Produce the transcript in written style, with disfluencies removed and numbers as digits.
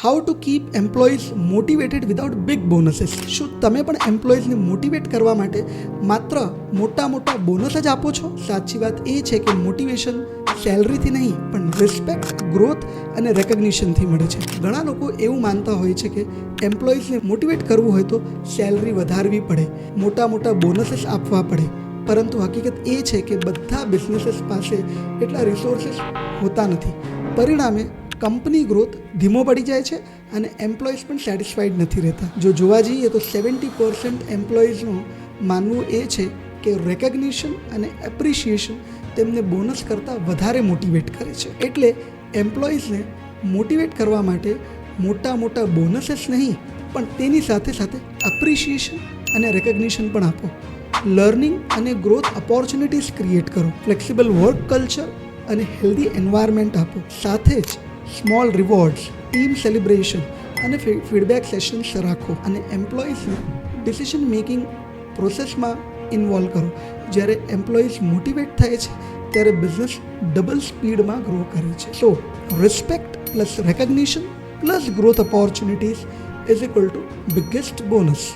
How to keep employees motivated without big bonuses. શું તમે પણ એમ્પ્લોઈઝને મોટિવેટ કરવા માટે માત્ર મોટા મોટા બોનસ જ આપો છો? સાચી વાત એ છે કે મોટિવેશન સેલરીથી નહીં પણ રિસ્પેક્ટ, ગ્રોથ અને રેકગ્નિશનથી મળે છે. ઘણા લોકો એવું માનતા હોય છે કે એમ્પ્લોઈઝને મોટિવેટ કરવું હોય તો સેલરી વધારવી પડે, મોટા મોટા બોનસીસ આપવા પડે. પરંતુ હકીકત એ છે કે બધા બિઝનેસીસ પાસે એટલા રિસોર્સિસ હોતા નથી. પરિણામે કંપની ગ્રોથ ધીમો પડી જાય છે અને એમ્પ્લોઈઝ પણ સેટિસ્ફાઈડ નથી રહેતા. જો જોવા જઈએ તો 70% એમ્પ્લોઈઝનું માનવું એ છે કે રેકગ્નિશન અને એપ્રિશિએશન તેમને બોનસ કરતાં વધારે મોટિવેટ કરે છે. એટલે એમ્પ્લોઈઝને મોટિવેટ કરવા માટે મોટા મોટા બોનસીસ નહીં પણ તેની સાથે સાથે એપ્રિશિએશન અને રેકગ્નિશન પણ આપો. લર્નિંગ અને ગ્રોથ ઓપોર્ચ્યુનિટીઝ ક્રિએટ કરો. ફ્લેક્સિબલ વર્ક કલ્ચર અને હેલ્ધી એન્વાયરમેન્ટ આપો. સાથે જ સ્મોલ રિવોર્ડ્સ, ટીમ સેલિબ્રેશન અને ફીડબેક સેશન્સ રાખો. અને એમ્પ્લોઈઝને ડિસિઝન મેકિંગ પ્રોસેસમાં ઇન્વોલ્વ કરો. જ્યારે એમ્પ્લોઈઝ મોટિવેટ થાય છે ત્યારે બિઝનેસ ડબલ સ્પીડમાં ગ્રો કરે છે. So respect plus recognition plus growth opportunities is equal to biggest bonus.